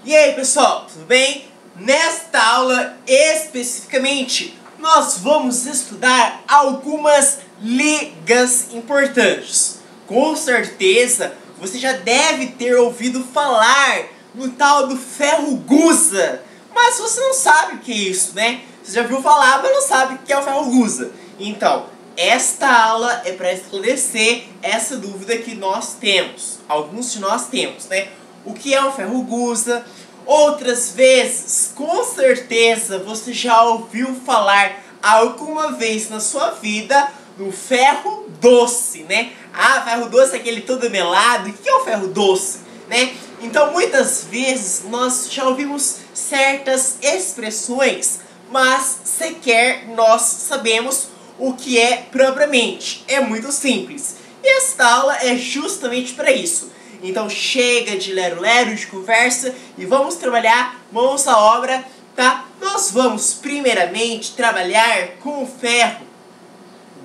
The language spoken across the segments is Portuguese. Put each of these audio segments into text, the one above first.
E aí pessoal, tudo bem? Nesta aula especificamente nós vamos estudar algumas ligas importantes. Com certeza você já deve ter ouvido falar no tal do ferro gusa, mas você não sabe o que é isso, né? Você já viu falar, mas não sabe o que é o ferro gusa. Então, esta aula é para esclarecer essa dúvida que nós temos, alguns de nós temos, né? O que é o ferro gusa? Outras vezes, com certeza, você já ouviu falar alguma vez na sua vida do ferro doce, né? Ah, ferro doce é aquele todo melado. O que é o ferro doce, né? Então, muitas vezes, nós já ouvimos certas expressões, mas sequer nós sabemos o que é propriamente. É muito simples. E esta aula é justamente para isso. Então chega de lero-lero, de conversa e vamos trabalhar mãos à obra, tá? Nós vamos primeiramente trabalhar com o ferro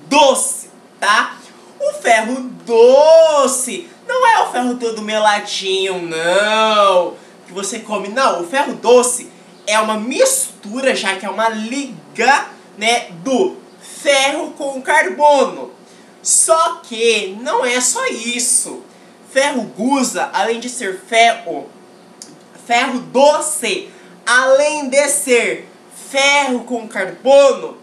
doce, tá? O ferro doce não é o ferro todo meladinho, não, que você come, não. O ferro doce é uma mistura, já que é uma liga, né, do ferro com carbono. Só que não é só isso. Ferro gusa, além de ser ferro doce, além de ser ferro com carbono,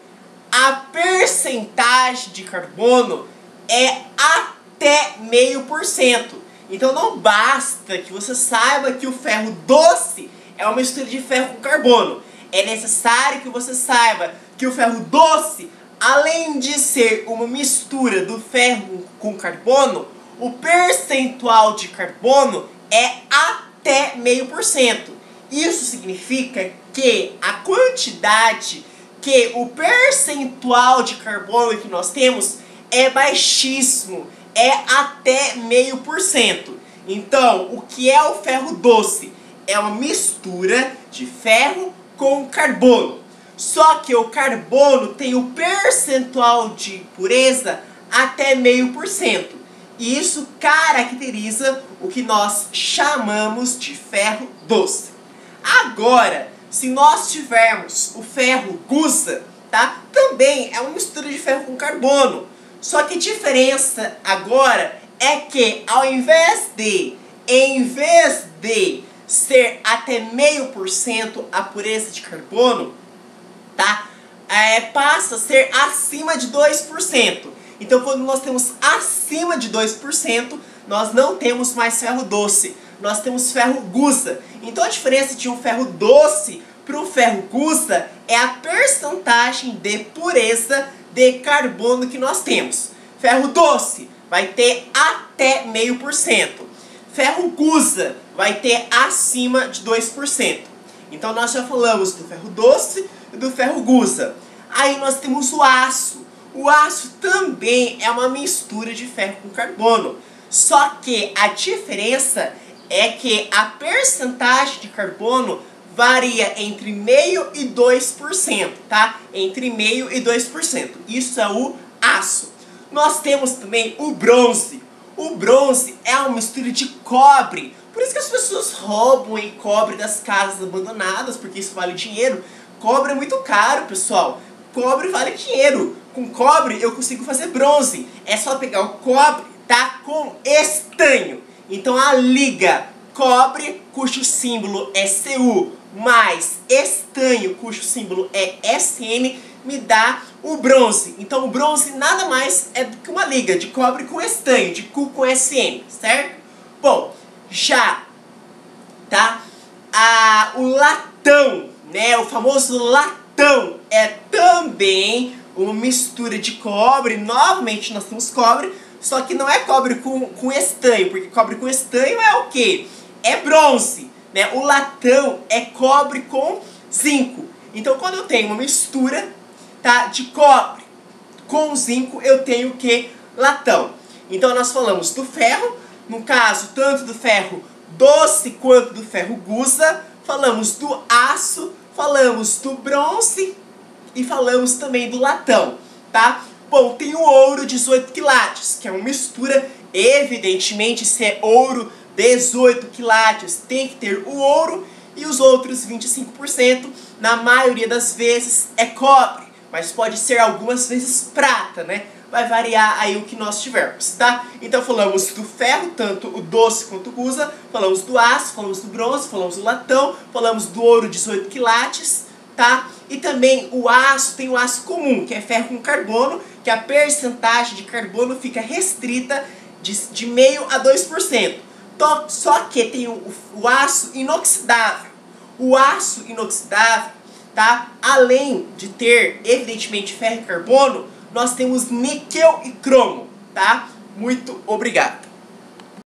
a percentagem de carbono é até 0,5%. Então não basta que você saiba que o ferro doce é uma mistura de ferro com carbono. É necessário que você saiba que o ferro doce, além de ser uma mistura do ferro com carbono, o percentual de carbono é até 0,5%. Isso significa que a quantidade, que o percentual de carbono que nós temos é baixíssimo, é até 0,5%. Então, o que é o ferro doce? É uma mistura de ferro com carbono. Só que o carbono tem o percentual de pureza até 0,5%. E isso caracteriza o que nós chamamos de ferro doce. Agora, se nós tivermos o ferro gusa, tá? Também é uma mistura de ferro com carbono. Só que a diferença agora é que em vez de ser até 0,5% a pureza de carbono, tá? Passa a ser acima de 2%. Então, quando nós temos acima de 2%, nós não temos mais ferro doce, nós temos ferro gusa. Então, a diferença de um ferro doce para um ferro gusa é a percentagem de pureza de carbono que nós temos. Ferro doce vai ter até 0,5%. Ferro gusa vai ter acima de 2%. Então, nós já falamos do ferro doce e do ferro gusa. Aí nós temos o aço. O aço também é uma mistura de ferro com carbono. Só que a diferença é que a percentagem de carbono varia entre 0,5% e 2%, tá? Entre 0,5% e 2%. Isso é o aço. Nós temos também o bronze. O bronze é uma mistura de cobre. Por isso que as pessoas roubam em cobre das casas abandonadas, porque isso vale dinheiro. Cobre é muito caro, pessoal. Cobre vale dinheiro. Com cobre eu consigo fazer bronze. É só pegar o cobre, tá? Com estanho. Então a liga cobre, cujo símbolo é Cu, mais estanho, cujo símbolo é Sn, me dá o bronze. Então o bronze nada mais é do que uma liga de cobre com estanho, de Cu com Sn, certo? Bom, já, tá? O latão, né? O famoso latão é também uma mistura de cobre. Novamente nós temos cobre, só que não é cobre com estanho, porque cobre com estanho é o quê? É bronze, né? O latão é cobre com zinco. Então quando eu tenho uma mistura, tá, de cobre com zinco, eu tenho o que? Latão. Então nós falamos do ferro, no caso tanto do ferro doce quanto do ferro gusa, falamos do aço, falamos do bronze e falamos também do latão, tá? Bom, tem o ouro 18 quilates, que é uma mistura, evidentemente, se é ouro 18 quilates, tem que ter o ouro e os outros 25%, na maioria das vezes, é cobre, mas pode ser algumas vezes prata, né? Vai variar aí o que nós tivermos, tá? Então falamos do ferro, tanto o doce quanto o gusa, falamos do aço, falamos do bronze, falamos do latão, falamos do ouro 18 quilates, tá? E também o aço, tem o aço comum, que é ferro com carbono, que a percentagem de carbono fica restrita de 0,5% a 2%. Só que tem o aço inoxidável. O aço inoxidável, tá? Além de ter, evidentemente, ferro e carbono, nós temos níquel e cromo, tá? Muito obrigado.